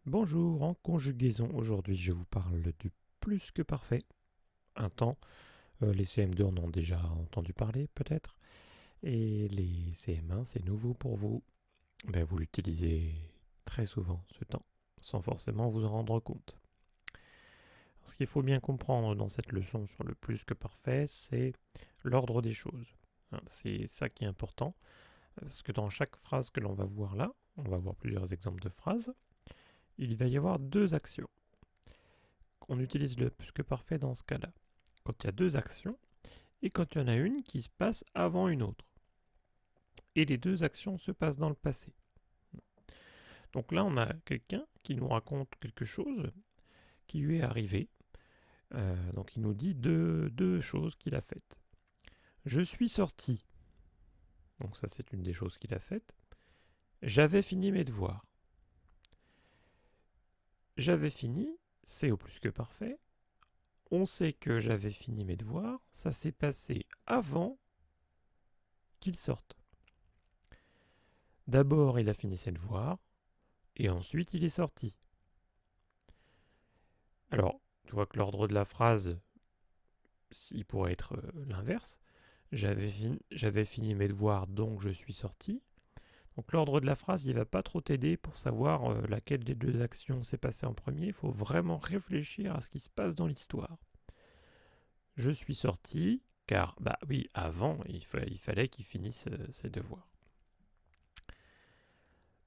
Bonjour, en conjugaison, aujourd'hui je vous parle du plus que parfait. Un temps, les CM2 en ont déjà entendu parler peut-être, et les CM1 c'est nouveau pour vous. Vous l'utilisez très souvent ce temps, sans forcément vous en rendre compte. Alors, ce qu'il faut bien comprendre dans cette leçon sur le plus que parfait, c'est l'ordre des choses. C'est ça qui est important, parce que dans chaque phrase que l'on va voir là, on va voir plusieurs exemples de phrases, il va y avoir deux actions. On utilise le plus que parfait dans ce cas-là, quand il y a deux actions et quand il y en a une qui se passe avant une autre. Et les deux actions se passent dans le passé. Donc là, on a quelqu'un qui nous raconte quelque chose qui lui est arrivé. Donc il nous dit deux choses qu'il a faites. Je suis sorti. Donc ça, c'est une des choses qu'il a faites. J'avais fini mes devoirs. J'avais fini, c'est au plus que parfait. On sait que j'avais fini mes devoirs. Ça s'est passé avant qu'il sorte. D'abord, il a fini ses devoirs, et ensuite, il est sorti. Alors, tu vois que l'ordre de la phrase, il pourrait être l'inverse. J'avais fini mes devoirs, donc je suis sorti. Donc l'ordre de la phrase, il ne va pas trop t'aider pour savoir laquelle des deux actions s'est passée en premier. Il faut vraiment réfléchir à ce qui se passe dans l'histoire. Je suis sorti, car, bah oui, avant, il fallait qu'il finisse ses devoirs.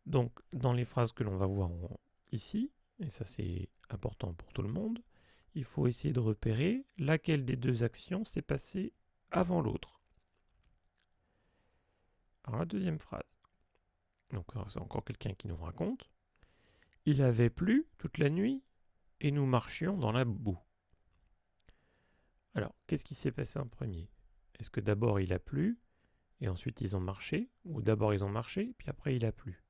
Donc, dans les phrases que l'on va voir ici, et ça c'est important pour tout le monde, il faut essayer de repérer laquelle des deux actions s'est passée avant l'autre. Alors la deuxième phrase, donc c'est encore quelqu'un qui nous raconte, il avait plu toute la nuit et nous marchions dans la boue. Alors, qu'est-ce qui s'est passé en premier? Est-ce que d'abord il a plu et ensuite ils ont marché, ou d'abord ils ont marché puis après il a plu?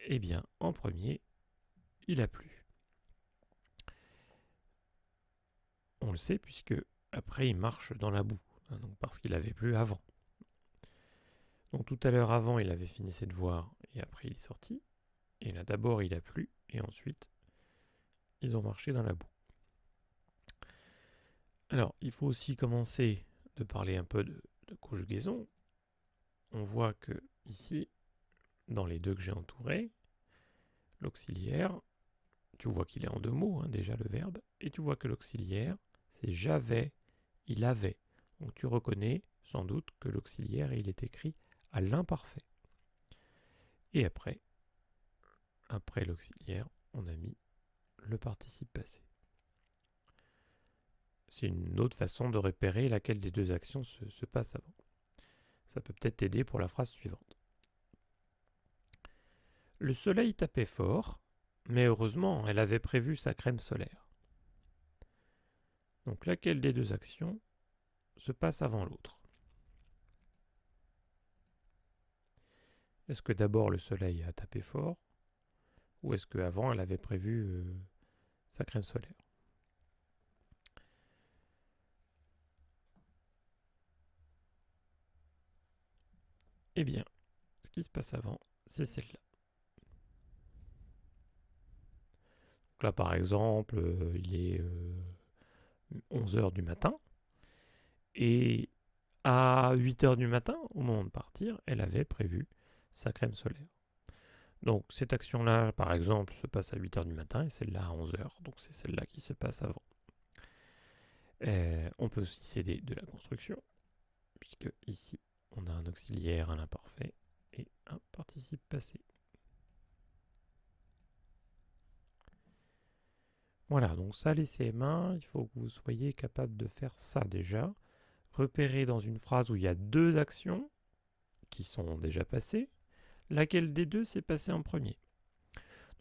Eh bien, en premier, il a plu. On le sait puisque après il marche dans la boue, donc parce qu'il avait plu avant. Donc tout à l'heure avant il avait fini ses devoirs et après il est sorti. Et là d'abord il a plu et ensuite ils ont marché dans la boue. Alors il faut aussi commencer de parler un peu de conjugaison. On voit que ici, dans les deux que j'ai entourés, l'auxiliaire, tu vois qu'il est en deux mots déjà le verbe, et tu vois que l'auxiliaire c'est j'avais, il avait. Donc tu reconnais sans doute que l'auxiliaire il est écrit à l'imparfait. Et après l'auxiliaire, on a mis le participe passé. C'est une autre façon de repérer laquelle des deux actions se passe avant. Ça peut peut-être t'aider pour la phrase suivante. Le soleil tapait fort, mais heureusement, elle avait prévu sa crème solaire. Donc laquelle des deux actions se passe avant l'autre? Est-ce que d'abord le soleil a tapé fort, ou est-ce qu'avant elle avait prévu sa crème solaire? Eh bien, ce qui se passe avant, c'est celle-là. Donc là, par exemple, il est 11h du matin, et à 8h du matin, au moment de partir, elle avait prévu sa crème solaire. Donc cette action-là, par exemple, se passe à 8h du matin et celle-là à 11h. Donc c'est celle-là qui se passe avant. On peut aussi s'aider de la construction, puisque ici, on a un auxiliaire à l'imparfait et un participe passé. Voilà, donc ça, les CM1, il faut que vous soyez capable de faire ça déjà. Repérer dans une phrase où il y a deux actions qui sont déjà passées, laquelle des deux s'est passée en premier.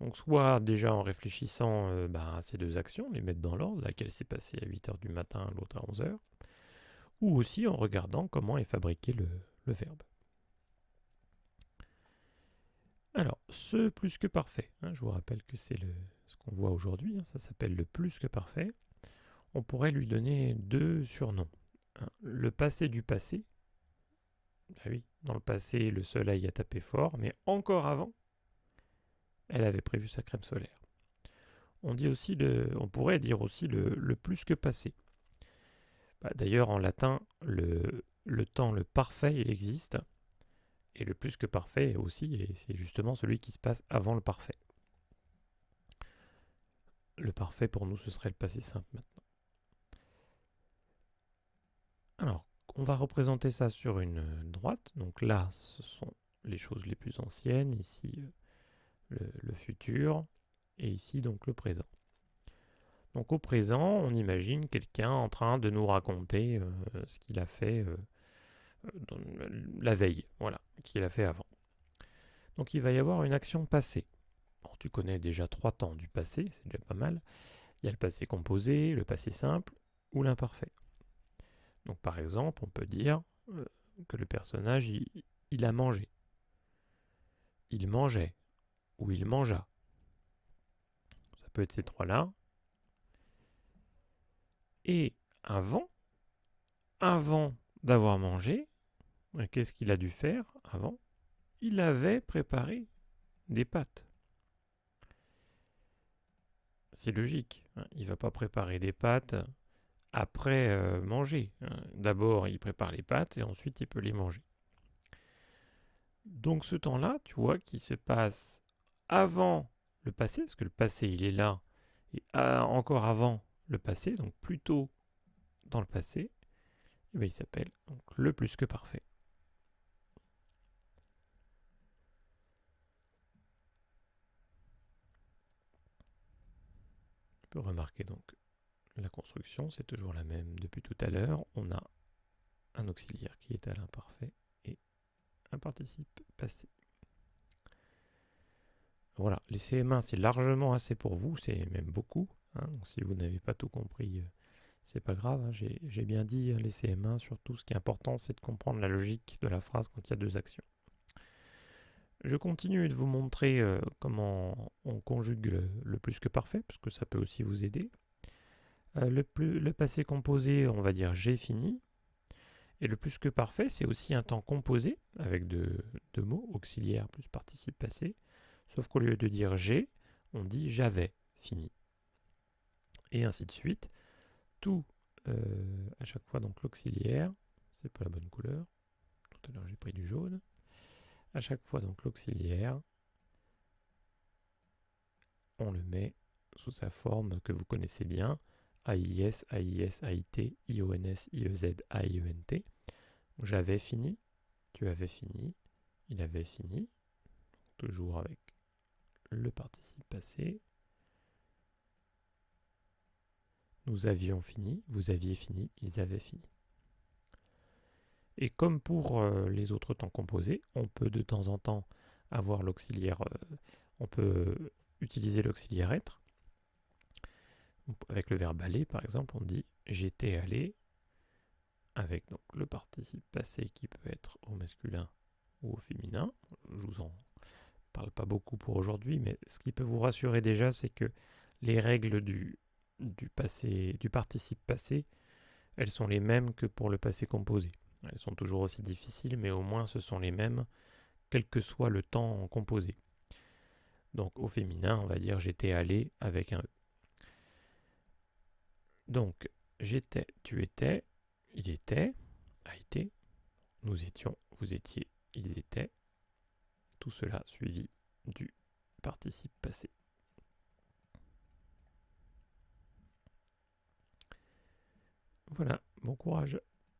Donc soit déjà en réfléchissant à ces deux actions, les mettre dans l'ordre, laquelle s'est passée à 8h du matin, l'autre à 11h, ou aussi en regardant comment est fabriqué le verbe. Alors, ce plus que parfait, je vous rappelle que c'est ce qu'on voit aujourd'hui, ça s'appelle le plus que parfait. On pourrait lui donner deux surnoms. Le passé du passé, Ah oui, dans le passé, le soleil a tapé fort, mais encore avant, elle avait prévu sa crème solaire. On pourrait dire aussi le plus que passé. D'ailleurs, en latin, le temps, le parfait, il existe. Et le plus que parfait aussi, et c'est justement celui qui se passe avant le parfait. Le parfait pour nous, ce serait le passé simple maintenant. Alors, on va représenter ça sur une droite. Donc là, ce sont les choses les plus anciennes. Ici, le futur. Et ici, donc, le présent. Donc au présent, on imagine quelqu'un en train de nous raconter ce qu'il a fait la veille, voilà, qu'il a fait avant. Donc il va y avoir une action passée. Alors, tu connais déjà 3 temps du passé, c'est déjà pas mal. Il y a le passé composé, le passé simple ou l'imparfait. Donc par exemple, on peut dire que le personnage, il a mangé. Il mangeait ou il mangea. Ça peut être ces 3-là. Et avant d'avoir mangé, qu'est-ce qu'il a dû faire avant? Il avait préparé des pâtes. C'est logique. Il ne va pas préparer des pâtes après manger. D'abord, il prépare les pâtes et ensuite il peut les manger. Donc ce temps-là, tu vois, qui se passe avant le passé, parce que le passé, il est là, et encore avant le passé, donc plutôt dans le passé, et bien, il s'appelle donc, le plus que parfait. On peut remarquer donc la construction, c'est toujours la même depuis tout à l'heure. On a un auxiliaire qui est à l'imparfait et un participe passé. Voilà, les CM1, c'est largement assez pour vous, c'est même beaucoup. Donc si vous n'avez pas tout compris, c'est pas grave. J'ai bien dit les CM1, surtout ce qui est important, c'est de comprendre la logique de la phrase quand il y a 2 actions. Je continue de vous montrer comment on conjugue le plus que parfait, parce que ça peut aussi vous aider. Le passé composé, on va dire j'ai fini. Et le plus que parfait, c'est aussi un temps composé, avec deux mots, auxiliaire plus participe passé. Sauf qu'au lieu de dire j'ai, on dit j'avais fini. Et ainsi de suite. Tout, à chaque fois, donc l'auxiliaire, c'est pas la bonne couleur. Tout à l'heure, j'ai pris du jaune. À chaque fois, donc l'auxiliaire, on le met sous sa forme que vous connaissez bien. AIS, AIS, AIT, IONS, IEZ, AIENT. J'avais fini, tu avais fini, il avait fini. Toujours avec le participe passé. Nous avions fini, vous aviez fini, ils avaient fini. Et comme pour les autres temps composés, on peut de temps en temps avoir l'auxiliaire, on peut utiliser l'auxiliaire être. Avec le verbe aller, par exemple, on dit j'étais allé, avec donc le participe passé qui peut être au masculin ou au féminin. Je vous en parle pas beaucoup pour aujourd'hui, mais ce qui peut vous rassurer déjà, c'est que les règles du participe passé, elles sont les mêmes que pour le passé composé. Elles sont toujours aussi difficiles, mais au moins ce sont les mêmes, quel que soit le temps composé. Donc au féminin, on va dire j'étais allé avec un E. Donc j'étais, tu étais, il était, a été, nous étions, vous étiez, ils étaient. Tout cela suivi du participe passé. Voilà, bon courage.